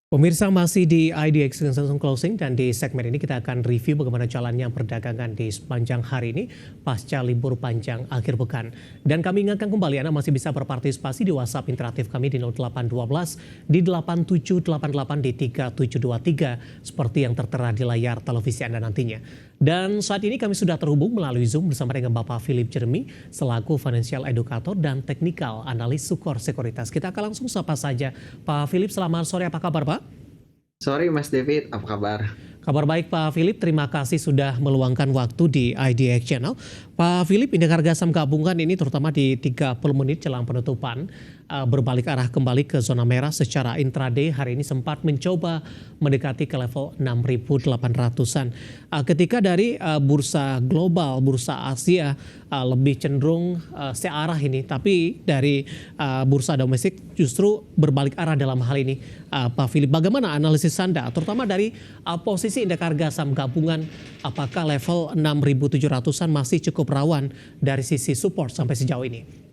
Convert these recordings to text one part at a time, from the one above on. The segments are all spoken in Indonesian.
Pemirsa masih di IDX Langsung Closing dan di segmen ini kita akan review bagaimana jalannya perdagangan di sepanjang hari ini pasca libur panjang akhir pekan. Dan kami ingatkan kembali Anda masih bisa berpartisipasi di WhatsApp interaktif kami di 0812 di 8788 di 3723 seperti yang tertera di layar televisi Anda nantinya. Dan saat ini kami sudah terhubung melalui Zoom bersama dengan Bapak Philip Jeremy selaku Financial Educator dan Technical Analis Sukor Sekuritas. Kita akan langsung sapa saja. Pak Philip, selamat sore, apa kabar Pak? Sorry Mas David, apa kabar? Kabar baik Pak Philip, terima kasih sudah meluangkan waktu di IDX Channel. Pak Philip, indeks harga saham gabungan ini terutama di 30 menit jelang penutupan berbalik arah kembali ke zona merah secara intraday. Hari ini sempat mencoba mendekati ke level 6.800-an. Ketika dari bursa global, bursa Asia lebih cenderung searah ini, tapi dari bursa domestik justru berbalik arah dalam hal ini. Pak Philip, bagaimana analisis Anda, terutama dari posisi indeks harga saham gabungan, apakah level 6.700-an masih cukup rawan dari sisi support sampai sejauh ini?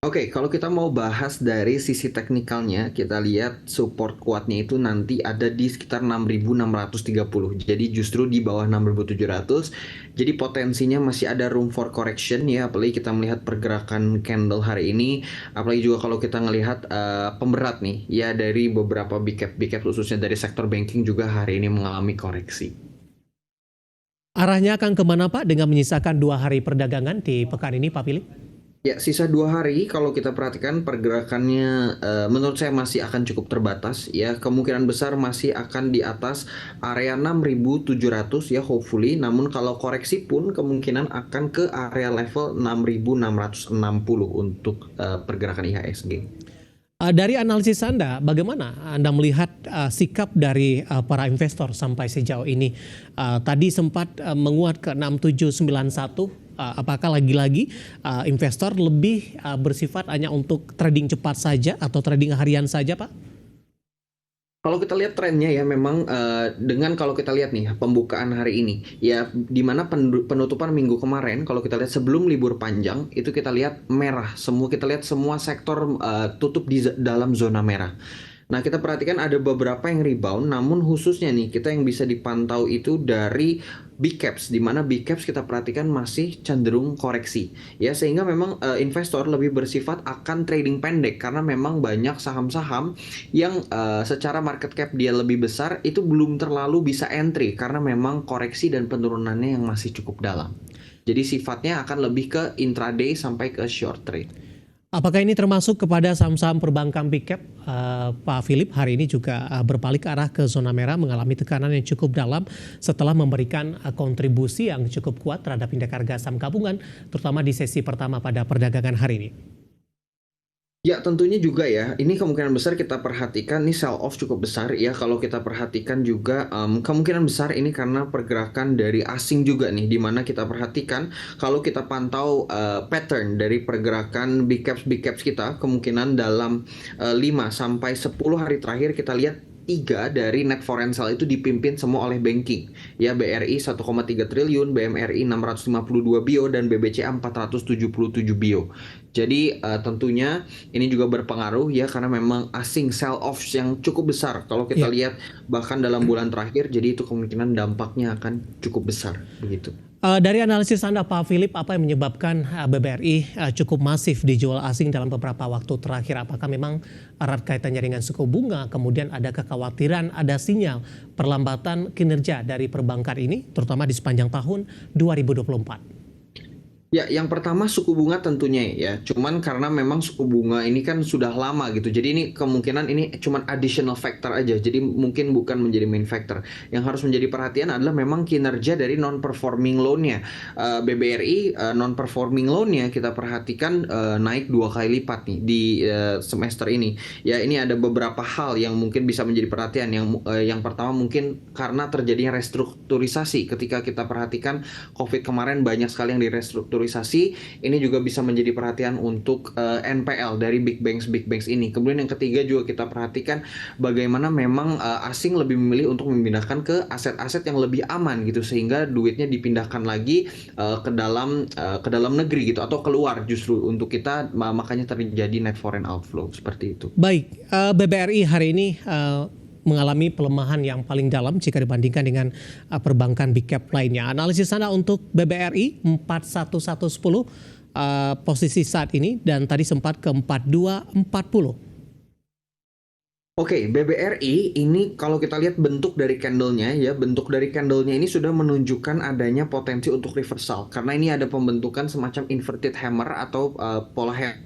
Oke, kalau kita mau bahas dari sisi teknikalnya, kita lihat support kuatnya itu nanti ada di sekitar 6.630. Jadi justru di bawah 6.700. Jadi potensinya masih ada room for correction ya, apalagi kita melihat pergerakan candle hari ini. Apalagi juga kalau kita ngelihat pemberat nih, ya dari beberapa big cap khususnya dari sektor banking juga hari ini mengalami koreksi. Arahnya akan kemana Pak dengan menyisakan 2 hari perdagangan di pekan ini Pak Philip? Ya, sisa 2 hari kalau kita perhatikan pergerakannya menurut saya masih akan cukup terbatas ya. Kemungkinan besar masih akan di atas area 6.700 ya hopefully. Namun kalau koreksi pun kemungkinan akan ke area level 6.660 untuk pergerakan IHSG. Dari analisis Anda, bagaimana Anda melihat sikap dari para investor sampai sejauh ini? Tadi sempat menguat ke 6791. Apakah lagi-lagi investor lebih bersifat hanya untuk trading cepat saja atau trading harian saja, Pak? Kalau kita lihat trennya ya memang dengan kalau kita lihat nih pembukaan hari ini ya di mana penutupan minggu kemarin kalau kita lihat sebelum libur panjang itu kita lihat merah semua, kita lihat semua sektor tutup di dalam zona merah. Nah, kita perhatikan ada beberapa yang rebound, namun khususnya nih kita yang bisa dipantau itu dari big caps, di mana big caps kita perhatikan masih cenderung koreksi. Ya, sehingga memang investor lebih bersifat akan trading pendek karena memang banyak saham-saham yang secara market cap dia lebih besar itu belum terlalu bisa entry karena memang koreksi dan penurunannya yang masih cukup dalam. Jadi sifatnya akan lebih ke intraday sampai ke short trade. Apakah ini termasuk kepada saham-saham perbankan big cap? Pak Philip hari ini juga berbalik arah ke zona merah mengalami tekanan yang cukup dalam setelah memberikan kontribusi yang cukup kuat terhadap indeks harga saham gabungan, terutama di sesi pertama pada perdagangan hari ini. Ya tentunya juga ya, ini kemungkinan besar kita perhatikan ini sell off cukup besar ya. Kalau kita perhatikan juga kemungkinan besar ini karena pergerakan dari asing juga nih, dimana kita perhatikan kalau kita pantau pattern dari pergerakan big caps kita, kemungkinan dalam 5-10 hari terakhir kita lihat 3 dari net foreign sale itu dipimpin semua oleh banking ya, BRI 1,3 triliun, BMRI 652 bio dan BBCA 477 bio. Jadi tentunya ini juga berpengaruh ya karena memang asing sell off yang cukup besar kalau kita lihat bahkan dalam bulan terakhir, jadi itu kemungkinan dampaknya akan cukup besar begitu. Dari analisis Anda Pak Philip, apa yang menyebabkan BBRI cukup masif dijual asing dalam beberapa waktu terakhir? Apakah memang erat kaitannya dengan suku bunga, kemudian ada kekhawatiran, ada sinyal perlambatan kinerja dari perbankan ini, terutama di sepanjang tahun 2024? Ya, yang pertama suku bunga tentunya ya. Cuman karena memang suku bunga ini kan sudah lama gitu. Jadi ini kemungkinan ini cuman additional factor aja. Jadi mungkin bukan menjadi main factor. Yang harus menjadi perhatian adalah memang kinerja dari non-performing loan-nya. BBRI non-performing loan-nya kita perhatikan naik 2 kali lipat nih di semester ini. Ya, ini ada beberapa hal yang mungkin bisa menjadi perhatian. Yang pertama mungkin karena terjadinya restrukturisasi. Ketika kita perhatikan COVID kemarin banyak sekali yang direstrukturisasi restrukturisasi, ini juga bisa menjadi perhatian untuk NPL dari big banks ini. Kemudian yang ketiga juga kita perhatikan bagaimana memang asing lebih memilih untuk memindahkan ke aset-aset yang lebih aman gitu, sehingga duitnya dipindahkan lagi ke dalam negeri gitu, atau keluar justru untuk kita, makanya terjadi net foreign outflow seperti itu. Baik, BBRI hari ini mengalami pelemahan yang paling dalam jika dibandingkan dengan perbankan big cap lainnya. Analisis Anda untuk BBRI 41110 posisi saat ini, dan tadi sempat ke 4240. Oke, BBRI ini kalau kita lihat bentuk dari candlenya ya, bentuk dari candlenya ini sudah menunjukkan adanya potensi untuk reversal, karena ini ada pembentukan semacam inverted hammer atau pola hammer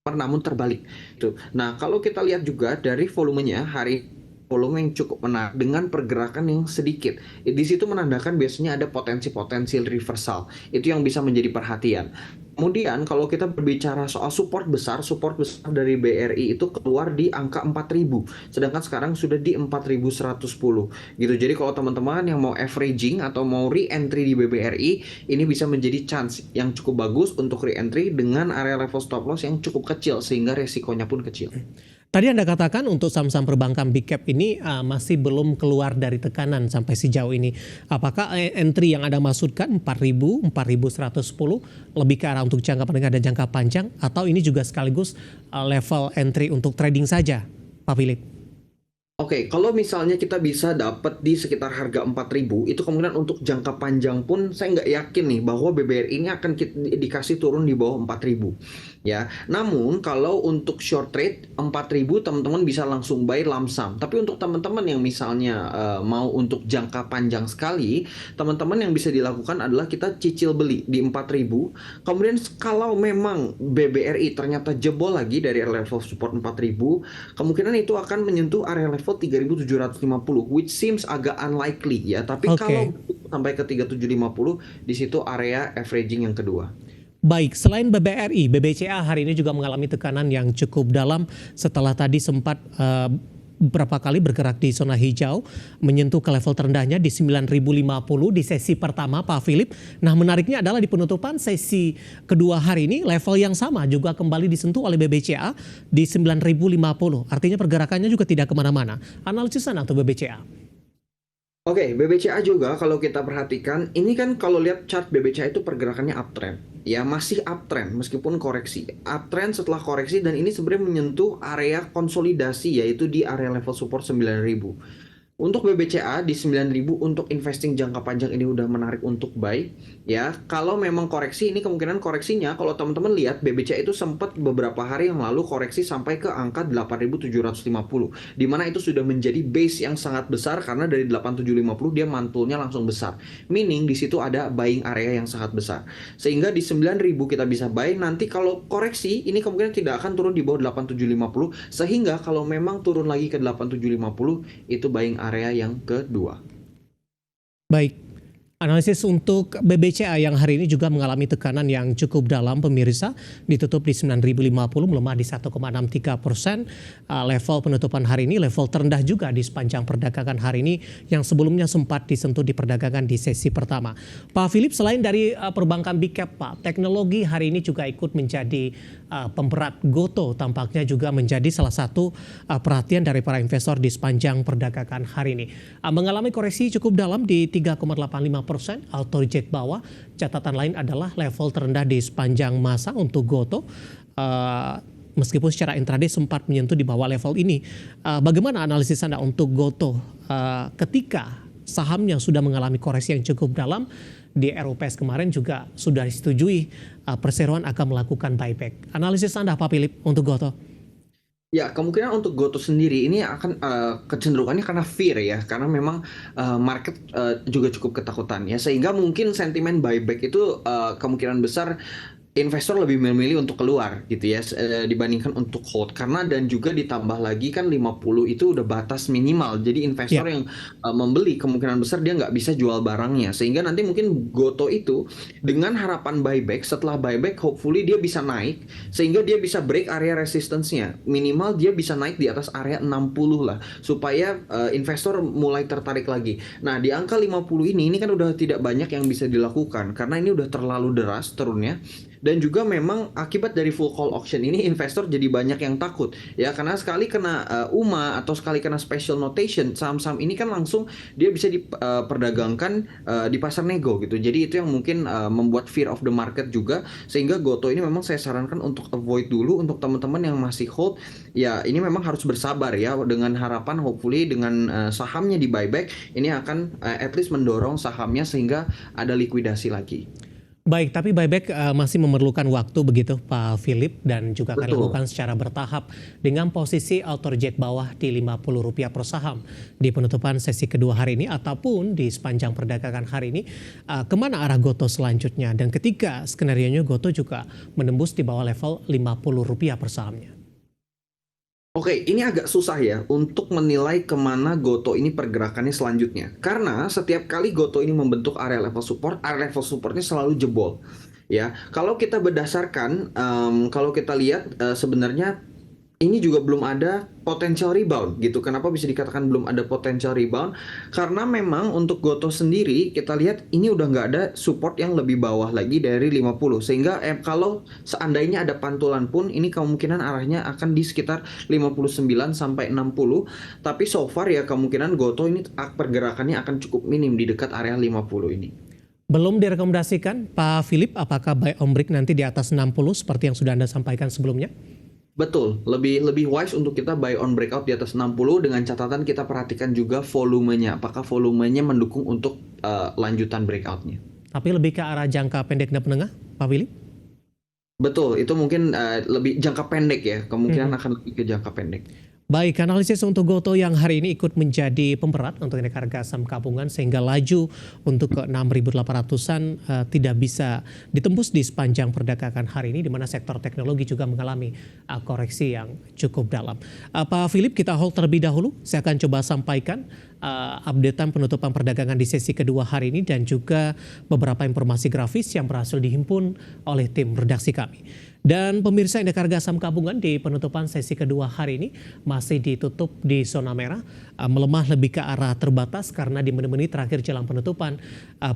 namun terbalik. Tuh. Nah, kalau kita lihat juga dari volumenya hari volume yang cukup menarik dengan pergerakan yang sedikit. Di situ menandakan biasanya ada potensi-potensi reversal. Itu yang bisa menjadi perhatian. Kemudian kalau kita berbicara soal support besar dari BRI itu keluar di angka 4.000, sedangkan sekarang sudah di 4.110 gitu. Jadi kalau teman-teman yang mau averaging atau mau re-entry di BBRI, ini bisa menjadi chance yang cukup bagus untuk re-entry dengan area level stop loss yang cukup kecil, sehingga resikonya pun kecil. Tadi Anda katakan untuk saham-saham perbankan big cap ini masih belum keluar dari tekanan sampai sejauh ini. Apakah entry yang Anda maksudkan 4.000, 4.110 lebih ke arah untuk jangka menengah dan jangka panjang, atau ini juga sekaligus level entry untuk trading saja, Pak Philip? Oke, kalau misalnya kita bisa dapat di sekitar harga 4.000, itu kemungkinan untuk jangka panjang pun saya nggak yakin nih bahwa BBRI ini akan dikasih turun di bawah 4.000. Ya, namun kalau untuk short trade 4.000 teman-teman bisa langsung buy lump sum. Tapi untuk teman-teman yang misalnya mau untuk jangka panjang sekali, teman-teman yang bisa dilakukan adalah kita cicil beli di 4.000. Kemudian kalau memang BBRI ternyata jebol lagi dari level support 4.000, kemungkinan itu akan menyentuh area level 3.750, which seems agak unlikely ya. Tapi kalau sampai ke 3.750, di situ area averaging yang kedua. Baik, selain BBRI, BBCA hari ini juga mengalami tekanan yang cukup dalam setelah tadi sempat beberapa kali bergerak di zona hijau, menyentuh ke level terendahnya di 9.050 di sesi pertama, Pak Philip. Nah, menariknya adalah di penutupan sesi kedua hari ini, level yang sama juga kembali disentuh oleh BBCA di 9.050. Artinya pergerakannya juga tidak kemana-mana. Analisis Anda untuk BBCA? Oke, BBCA juga kalau kita perhatikan, ini kan kalau lihat chart BBCA itu pergerakannya uptrend. Ya, masih uptrend meskipun koreksi. Uptrend setelah koreksi, dan ini sebenarnya menyentuh area konsolidasi, yaitu di area level support 9.000. Untuk BBCA di 9.000 untuk investing jangka panjang ini udah menarik untuk buy ya. Kalau memang koreksi, ini kemungkinan koreksinya kalau teman-teman lihat BBCA itu sempat beberapa hari yang lalu koreksi sampai ke angka 8.750, di mana itu sudah menjadi base yang sangat besar karena dari 8.750 dia mantulnya langsung besar. Meaning di situ ada buying area yang sangat besar. Sehingga di 9.000 kita bisa buy. Nanti kalau koreksi ini kemungkinan tidak akan turun di bawah 8.750, sehingga kalau memang turun lagi ke 8.750 itu buying area yang kedua. Baik, analisis untuk BBCA yang hari ini juga mengalami tekanan yang cukup dalam, pemirsa. Ditutup di 9.050, melemah di 1,63%. Level penutupan hari ini level terendah juga di sepanjang perdagangan hari ini, yang sebelumnya sempat disentuh di perdagangan di sesi pertama. Pak Philip, selain dari perbankan big cap, Pak, teknologi hari ini juga ikut menjadi pemberat GoTo, tampaknya juga menjadi salah satu perhatian dari para investor di sepanjang perdagangan hari ini. Mengalami koreksi cukup dalam di 3,85%, auto reject bawah. Catatan lain adalah level terendah di sepanjang masa untuk GoTo. Meskipun secara intraday sempat menyentuh di bawah level ini. Bagaimana analisis Anda untuk GoTo ketika sahamnya sudah mengalami koreksi yang cukup dalam? Di RUPS kemarin juga sudah disetujui perseroan akan melakukan buyback. Analisis Anda, Pak Philip, untuk GoTo? Ya, kemungkinan untuk GoTo sendiri ini akan kecenderungannya karena fear ya, karena memang market juga cukup ketakutan ya, sehingga mungkin sentimen buyback itu kemungkinan besar investor lebih memilih untuk keluar gitu ya dibandingkan untuk hold, karena dan juga ditambah lagi kan 50 itu udah batas minimal, jadi Ya, investor yang membeli kemungkinan besar dia nggak bisa jual barangnya, sehingga nanti mungkin Goto itu dengan harapan buyback, setelah buyback hopefully dia bisa naik sehingga dia bisa break area resistance-nya, minimal dia bisa naik di atas area 60 lah supaya investor mulai tertarik lagi. Nah di angka 50 ini kan udah tidak banyak yang bisa dilakukan karena ini udah terlalu deras turunnya. Dan juga memang akibat dari full call auction ini investor jadi banyak yang takut ya, karena sekali kena UMA atau sekali kena special notation, saham-saham ini kan langsung dia bisa diperdagangkan di pasar nego gitu. Jadi itu yang mungkin membuat fear of the market juga, sehingga Goto ini memang saya sarankan untuk avoid dulu. Untuk teman-teman yang masih hold ya, ini memang harus bersabar ya, dengan harapan hopefully dengan sahamnya di buyback ini akan at least mendorong sahamnya sehingga ada likuidasi lagi. baik, tapi buyback masih memerlukan waktu begitu Pak Philip, dan juga akan Betul. dilakukan secara bertahap dengan posisi auto reject bawah di Rp50 per saham di penutupan sesi kedua hari ini ataupun di sepanjang perdagangan hari ini. Kemana arah Goto selanjutnya, dan ketika skenario-nya Goto juga menembus di bawah level Rp50 per sahamnya? Oke, ini agak susah ya untuk menilai kemana Goto ini pergerakannya selanjutnya. Karena setiap kali Goto ini membentuk area level supportnya selalu jebol. Ya, kalau kita berdasarkan, kalau kita lihat sebenarnya ini juga belum ada potential rebound gitu. Kenapa bisa dikatakan belum ada potential rebound? Karena memang untuk Goto sendiri kita lihat ini udah nggak ada support yang lebih bawah lagi dari 50. Sehingga kalau seandainya ada pantulan pun ini kemungkinan arahnya akan di sekitar 59 sampai 60. Tapi so far ya kemungkinan Goto ini pergerakannya akan cukup minim di dekat area 50 ini. Belum direkomendasikan Pak Philip, apakah buy on break nanti di atas 60 seperti yang sudah Anda sampaikan sebelumnya? Betul, lebih wise untuk kita buy on breakout di atas 60 dengan catatan kita perhatikan juga volumenya. Apakah volumenya mendukung untuk lanjutan breakoutnya. Tapi lebih ke arah jangka pendek dan menengah, Pak Philip? Betul, itu mungkin lebih jangka pendek ya. Kemungkinan Mhm. akan lebih ke jangka pendek. Baik, analisis untuk Goto yang hari ini ikut menjadi pemberat untuk indeks harga saham gabungan sehingga laju untuk ke 6.800-an tidak bisa ditembus di sepanjang perdagangan hari ini, di mana sektor teknologi juga mengalami koreksi yang cukup dalam. Pak Philip, kita hold terlebih dahulu. Saya akan coba sampaikan updatean penutupan perdagangan di sesi kedua hari ini dan juga beberapa informasi grafis yang berhasil dihimpun oleh tim redaksi kami. Dan pemirsa, indeks harga saham gabungan di penutupan sesi kedua hari ini masih ditutup di zona merah, melemah lebih ke arah terbatas karena di menit-menit terakhir jelang penutupan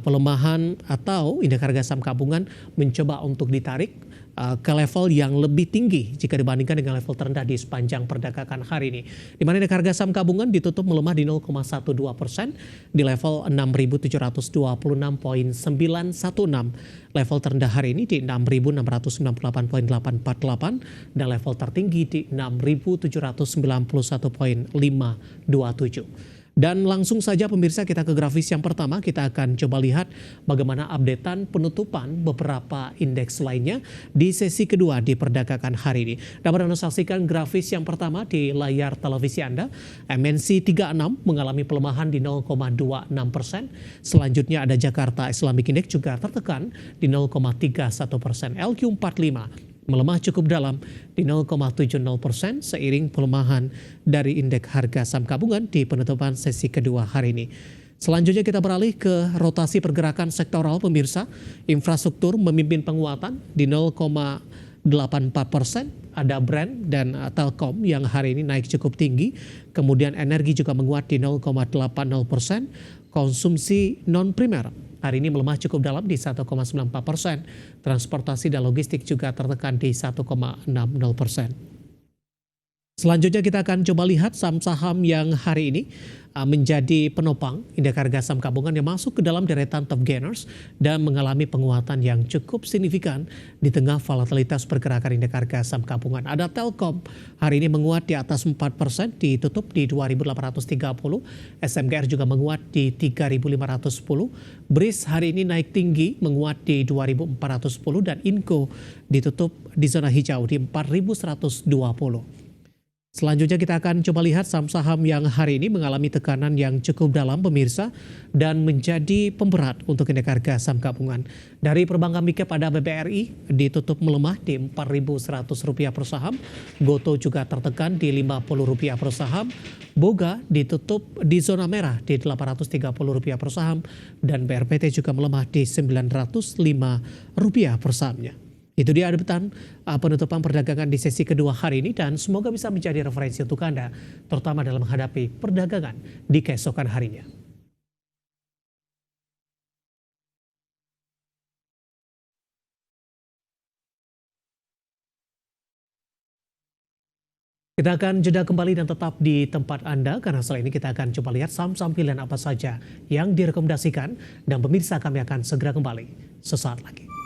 pelemahan atau indeks harga saham gabungan mencoba untuk ditarik ke level yang lebih tinggi jika dibandingkan dengan level terendah di sepanjang perdagangan hari ini. Di mana indeks harga saham gabungan ditutup melemah di 0,12% di level 6.726,916. Level terendah hari ini di 6.698,848 dan level tertinggi di 6.791,527. Dan langsung saja pemirsa, kita ke grafis yang pertama. Kita akan coba lihat bagaimana updatean penutupan beberapa indeks lainnya di sesi kedua di perdagangan hari ini. Dapat Anda saksikan grafis yang pertama di layar televisi Anda. MNC 36 mengalami pelemahan di 0,26%. Selanjutnya ada Jakarta Islamic Index juga tertekan di 0,31%. LQ45 melemah cukup dalam di 0,70% seiring pelemahan dari indeks harga saham gabungan di penutupan sesi kedua hari ini. Selanjutnya kita beralih ke rotasi pergerakan sektoral pemirsa. Infrastruktur memimpin penguatan di 0,84%. Ada Brand dan Telkom yang hari ini naik cukup tinggi. Kemudian energi juga menguat di 0,80%. Konsumsi non-primer hari ini melemah cukup dalam di 1,94%. Transportasi dan logistik juga tertekan di 1,60%. Selanjutnya kita akan coba lihat saham-saham yang hari ini menjadi penopang indeks harga saham gabungan yang masuk ke dalam deretan top gainers dan mengalami penguatan yang cukup signifikan di tengah volatilitas pergerakan indeks harga saham gabungan. Ada Telkom hari ini menguat di atas 4%, ditutup di 2.830. SMGR juga menguat di 3.510. BRIS hari ini naik tinggi menguat di 2.410 dan Inco ditutup di zona hijau di 4.120. Selanjutnya kita akan coba lihat saham-saham yang hari ini mengalami tekanan yang cukup dalam pemirsa dan menjadi pemberat untuk indeks harga saham gabungan. Dari perbankan mid cap pada BBRI ditutup melemah di Rp4.100 per saham, Goto juga tertekan di Rp50 per saham, Boga ditutup di zona merah di Rp830 per saham, dan BRPT juga melemah di Rp905 per sahamnya. Itu dia debutan penutupan perdagangan di sesi kedua hari ini dan semoga bisa menjadi referensi untuk Anda, terutama dalam menghadapi perdagangan di keesokan harinya. Kita akan jeda kembali dan tetap di tempat Anda karena setelah ini kita akan coba lihat saham-saham pilihan apa saja yang direkomendasikan dan pemirsa kami akan segera kembali sesaat lagi.